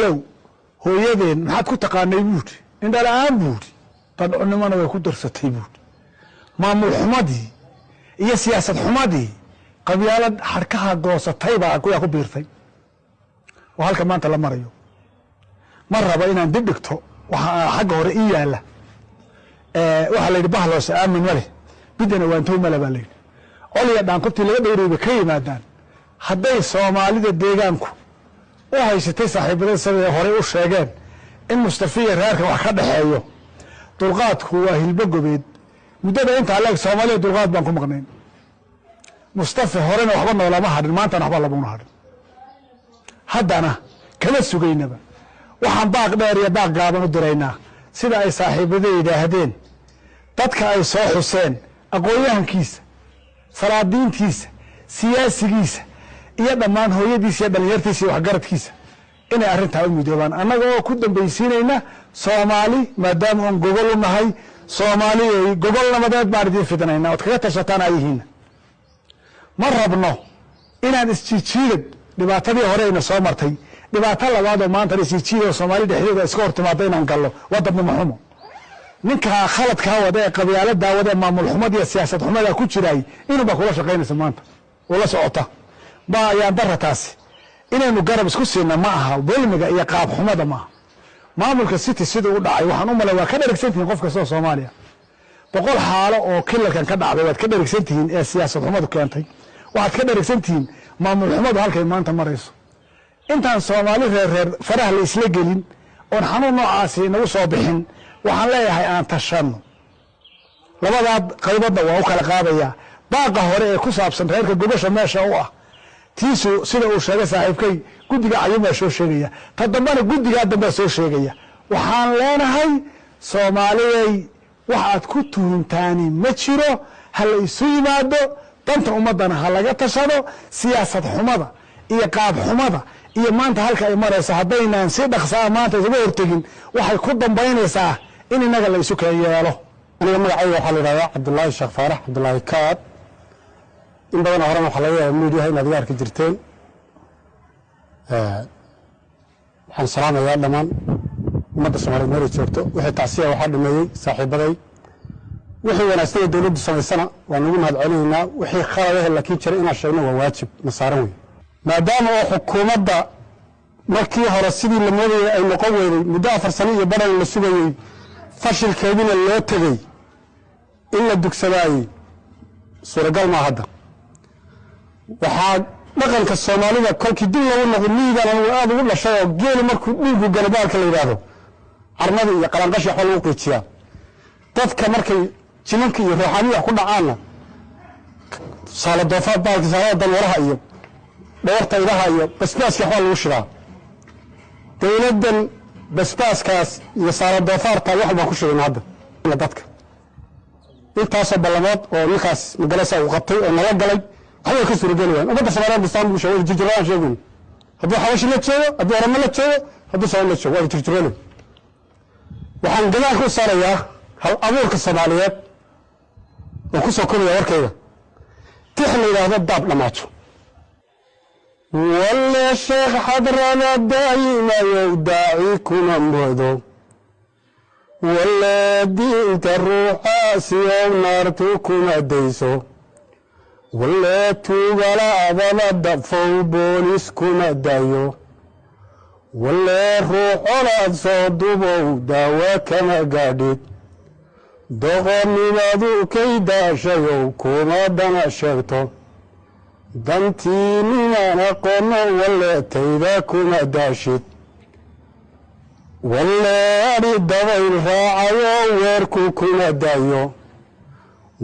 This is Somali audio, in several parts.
hebelow hooyadeen maxaad ku taqaanay buuri indhala-aan buuri dadcunimana way ku darsatay buuri maamul xumadii iyo siyaasad xumadii qabyaalad xarkaha goosatay baa kuyaa ku biirtay oo halka maanta la marayo ma raba inaan dib dhigto waxa xagga hore ii yaala waxa la yidhi bahloose aamin ma leh bidana waantow male baa la yidhi oliya dhaankubtii laga dhowrayba ka yimaadaan hadday soomaalida deegaanku u haysatay saaxiibada siday horey u sheegeen in mustafiya reerka wax ka dhexeeyo dulqaadku waa hilbo gobeed muddada intaa leeg soomaaliya dulqaad baan ku maqnayn mustafa horena waxba noolama hadhin maantana waxba labuna hadhin haddana kama sugaynaba waxaan baaq dheer iyo baaq gaaban u diraynaa sida ay saaxiibada yidhaahdeen dadka ay soo xuseen aqoon-yahankiisa salaadiintiisa siyaasigiisa iyo dhammaan hooyadiisa iyo dhalinyartiisa iyo waxgaradkiisa inay arrintaa u midoobaan annaga oo ku dambaysiinayna soomaali maadaama oon gogol u nahay soomaaliyay gogol nabadeed baan idiin fidnaynaa ood kaga tashataan ayihiinna ma rabno inaan isjiijiidad dhibaatadii hore ayna soo martay dhibaato labaadoo maanta isjiijiidoo soomaali dhexdeeda iska hortimaado inaan gallo waa dabnimo xumo ninkaa khaladkaa wada ee qabyaaladaa wada ee maamul xumad iyo siyaasad xumadaa ku jiraay inuubaa kula shaqaynaysa maanta oo la socota ma ayaan dara taasi inaynu garab isku siina ma aha dulmiga iyo qaab xumada maaha maamulka city siduu u dhacay waxaan u malay waa ka dherigsantihiin qof kastoo soomaaliya 100 xaalo oo kilalkan ka dhacday waad ka dherigsantihiin ee siyaasad xumadu keentay waxaad ka dherigsantihiin maamul xumadu halkay maanta marayso intaan soomaali reer faraha la isla gelin oon xanuun noocaasi nagu soo bixin waxaan leeyahay aan tashanno labadaad qaybadna waa u kala qaadayaa baaqa hore ee ku saabsan reerka gubasha meesha u ah tiisu sida uu sheegay saaxiibkay guddiga cayumaa soo sheegaya ta dambana guddigaa dambea soo sheegaya waxaan leenahay soomaaliyay waxaad ku tuhuntaani ma jiro ha la isu yimaado danta ummaddana ha laga tashado siyaasad xumada iyo qaab xumada iyo maanta halka ay marayso haddaynaan si dhaqsaa maanta isuga hortegin waxay ku dambaynaysaa in innaga la isu keen yeelo aniga magacayga waxaa la yidhahdaa cabdullaahi sheekh faarax cabdullaahi kaad in badan horena waxaa laga yaaba miidiyaha inaad iga arki jirteen waxaan salaamayaa dhammaan ummadda soomaaliyeed meelay joogto wixii tacsiya waxaa dhameeyey saaxiibaday wixii wanaagsanee dowladdu samaysana waan ugu mahad celinaynaa wixii khaladahe laakiin jira inaan sheegno waa waajib na saaran wey maadaama oo xukuumadda markii hore sidii la moodayay ay noqon weyday muddo 4 sano iyo badhan la sugayey fashilkeedina loo tegey in la dugsadaayey suuragal maa hadda waxaa dhaqanka soomaalida kolkii dib lagu noqdo miyigan anigu aada ugu dhashay oo geeli markuu dhiigu galabaalka la yidhaahdo carmada iyo qalanqashi waxba lagu qiijiyaa dadka markay jimanka iyo ruuxaaniya ku dhacaanna saaladoofaad baalka saalada danwaraha iyo dhawarta idaha iyo basbaaska waxbaa lagu shidaa dowladdan basbaaskaas iyo saaladoofaarta wax baan ku shidayna hadda dadka intaasoo ballamood oo ninkaas magalasa uu qabtay oo nala galay waxbay ka suuragelayaan ummadda soomaaliyeed bistaan buu sheegay jirjiraan sheegay hadduu xawashi la joogo hadduu oramo la joogo hadduu soomaali la joogo waa jirjiraan waxaan gadaal ku saarayaa hal abuurka soomaaliyeed oo ku soo koraya warkayga tix la yidhaahdo daab dhamaajo walle sheekh xadrada daayimayow daaci kuna moodo walle diinta ruuxaasi ow naartu kuna dayso walle tuugala abada dafow boolis kuna dayo walle ruuxolaad soo dubow daawa kama gaadhid doqonnimadu kay daashayow kuma dana sheegto dantii nimaan aqoonno walle tayda kuma daashid walle adhi dabayl raacayo weerku kuma dayo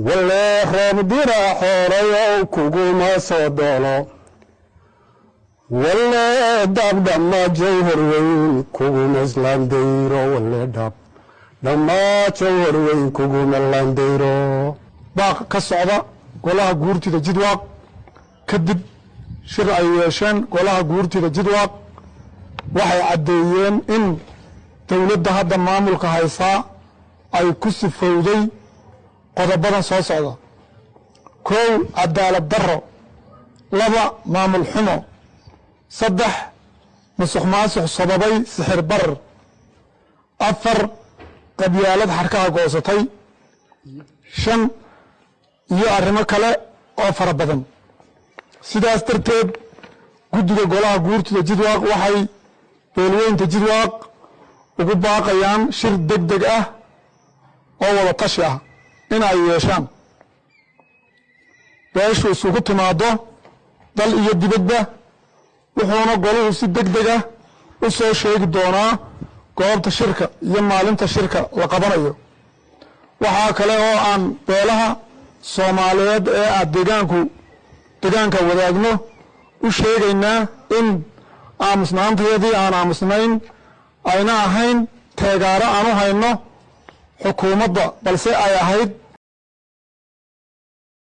walle roob dira xoolayow kuguma soo doolo walle dabdhamaajow horweyn kuguma islandayro walle dhamaajow horweyn kuguma landayro baaq ka socda golaha guurtida jidwaaq kadib shir ay yeesheen golaha guurtida jidwaaq waxay caddeeyeen in dowladda hadda maamulka haysaa ay ku sifowday qodobadan soo socda 1 cadaalad darro 2 maamul xumo 3 musuq maasuq sababay sixir bar afar qabyaalad xarkaha goosatay shan iyo arrimo kale oo fara badan sidaas darteed guddiga golaha guurtida jidwaaq waxay beelweynta jidwaaq ugu baaqayaan shir degdeg ah oo wada tashi ah in ay yeeshaan beeshu isugu timaado dal iyo dibadba wuxuuna goluhu si degdeg ah u soo sheegi doonaa goobta shirka iyo maalinta shirka la qabanayo waxaa kale oo aan beelaha Soomaaliyeed ee aad deegaanka wadaagno u sheegaynaa in aamusnaanteedii aan aamusnayn ayna ahayn taageero aan u hayno xukuumadda balse ay ahayd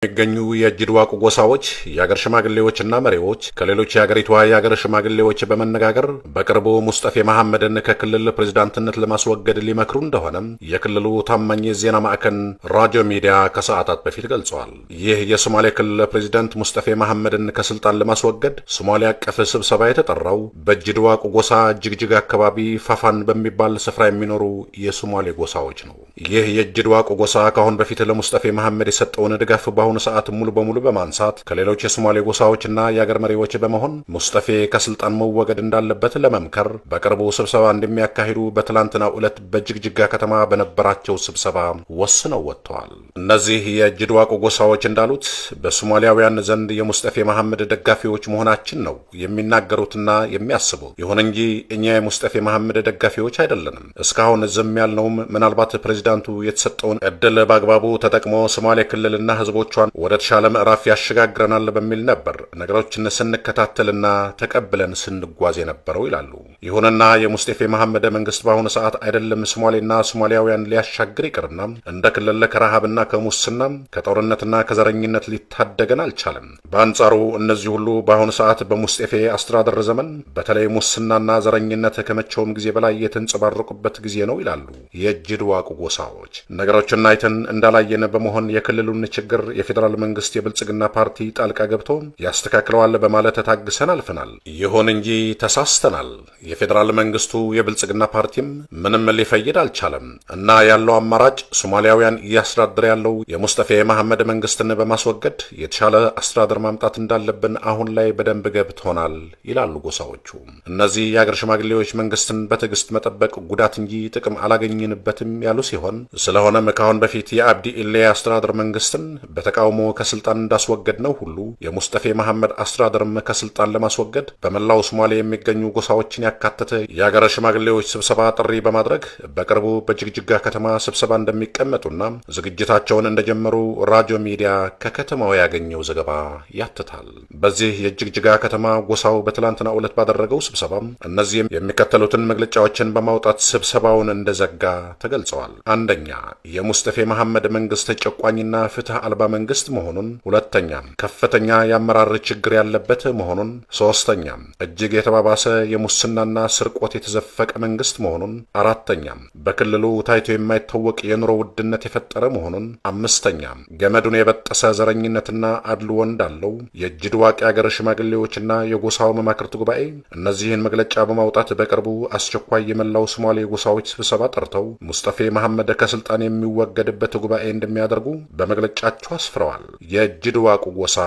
የሚገኙ የጅድዋቅ ጎሳዎች የአገር ሽማግሌዎችና መሪዎች ከሌሎች የአገሪቷ የአገር ሽማግሌዎች በመነጋገር በቅርቡ ሙስጠፌ መሐመድን ከክልል ፕሬዝዳንትነት ለማስወገድ ሊመክሩ እንደሆነ የክልሉ ታማኝ የዜና ማዕከል ራዲዮ ሚዲያ ከሰዓታት በፊት ገልጿል። ይህ የሶማሌ ክልል ፕሬዝዳንት ሙስጠፌ መሐመድን ከስልጣን ለማስወገድ ሶማሌ አቀፍ ስብሰባ የተጠራው በጅድዋቅ ጎሳ ጅግጅግ አካባቢ ፋፋን በሚባል ስፍራ የሚኖሩ የሶማሌ ጎሳዎች ነው። ይህ የጅድዋቅ ጎሳ ካሁን በፊት ለሙስጠፌ መሐመድ የሰጠውን ድጋፍ በአሁኑ ሰዓት ሙሉ በሙሉ በማንሳት ከሌሎች የሶማሌ ጎሳዎችና የአገር መሪዎች በመሆን ሙስጠፌ ከስልጣን መወገድ እንዳለበት ለመምከር በቅርቡ ስብሰባ እንደሚያካሂዱ በትላንትናው ዕለት በጅግጅጋ ከተማ በነበራቸው ስብሰባ ወስነው ወጥተዋል። እነዚህ የጅድዋቅ ጎሳዎች እንዳሉት በሶማሊያውያን ዘንድ የሙስጠፌ መሐመድ ደጋፊዎች መሆናችን ነው የሚናገሩትና የሚያስቡት። ይሁን እንጂ እኛ የሙስጠፌ መሐመድ ደጋፊዎች አይደለንም። እስካሁን ዝም ያልነውም ምናልባት ፕሬዝዳንቱ የተሰጠውን እድል በአግባቡ ተጠቅሞ ሶማሌ ክልልና ህዝቦቿን ወደ ተሻለ ምዕራፍ ያሸጋግረናል በሚል ነበር ነገሮችን ስንከታተልና ተቀብለን ስንጓዝ የነበረው ይላሉ። ይሁንና የሙስጠፌ መሐመድ መንግስት በአሁኑ ሰዓት አይደለም ሶማሌና ሶማሊያውያን ሊያሻግር ይቅርና እንደ ክልል ከረሃብና ከሙስና ከጦርነትና ከዘረኝነት ሊታደገን አልቻለም። በአንጻሩ እነዚህ ሁሉ በአሁኑ ሰዓት በሙስጠፌ አስተዳደር ዘመን በተለይ ሙስናና ዘረኝነት ከመቼውም ጊዜ በላይ የተንጸባረቁበት ጊዜ ነው ይላሉ የጅድዋቅ ጎሳዎች። ነገሮችን አይተን እንዳላየን በመሆን የክልሉን ችግር የፌዴራል መንግስት የብልጽግና ፓርቲ ጣልቃ ገብቶ ያስተካክለዋል በማለት ታግሰን አልፈናል። ይሁን እንጂ ተሳስተናል። የፌዴራል መንግስቱ የብልጽግና ፓርቲም ምንም ሊፈይድ አልቻለም እና ያለው አማራጭ ሶማሊያውያን እያስተዳደረ ያለው የሙስጠፌ መሐመድ መንግስትን በማስወገድ የተሻለ አስተዳደር ማምጣት እንዳለብን አሁን ላይ በደንብ ገብቶናል ይላሉ ጎሳዎቹ። እነዚህ የአገር ሽማግሌዎች መንግስትን በትዕግስት መጠበቅ ጉዳት እንጂ ጥቅም አላገኘንበትም ያሉ ሲሆን ስለሆነም ካሁን በፊት የአብዲ ኢሌ አስተዳደር መንግስትን በተቃውሞ ከስልጣን እንዳስወገድ ነው ሁሉ የሙስጠፌ መሐመድ አስተዳደርም ከስልጣን ለማስወገድ በመላው ሶማሌ የሚገኙ ጎሳዎችን ያካተተ የአገር ሽማግሌዎች ስብሰባ ጥሪ በማድረግ በቅርቡ በጅግጅጋ ከተማ ስብሰባ እንደሚቀመጡና ዝግጅታቸውን እንደጀመሩ ራዲዮ ሚዲያ ከከተማው ያገኘው ዘገባ ያትታል። በዚህ የጅግጅጋ ከተማ ጎሳው በትላንትናው ዕለት ባደረገው ስብሰባ እነዚህም የሚከተሉትን መግለጫዎችን በማውጣት ስብሰባውን እንደዘጋ ተገልጸዋል። አንደኛ፣ የሙስጠፌ መሐመድ መንግስት ጨቋኝና ፍትህ አልባ መንግስት መሆኑን፣ ሁለተኛ፣ ከፍተኛ የአመራር ችግር ያለበት መሆኑን፣ ሶስተኛ፣ እጅግ የተባባሰ የሙስናና ስርቆት የተዘፈቀ መንግስት መሆኑን፣ አራተኛ፣ በክልሉ ታይቶ የማይታወቅ የኑሮ ውድነት የፈጠረ መሆኑን፣ አምስተኛ፣ ገመዱን የበጠሰ ዘረኝነትና አድልዎ እንዳለው የጅድዋቅ የአገር ሽማግሌዎችና የጎሳው መማክርት ጉባኤ እነዚህን መግለጫ በማውጣት በቅርቡ አስቸኳይ የመላው ሶማሌ ጎሳዎች ስብሰባ ጠርተው ሙስጠፌ መሐመድ ከስልጣን የሚወገድበት ጉባኤ እንደሚያደርጉ በመግለጫቸው አስፍረዋል። የጅድዋቅ ጎሳ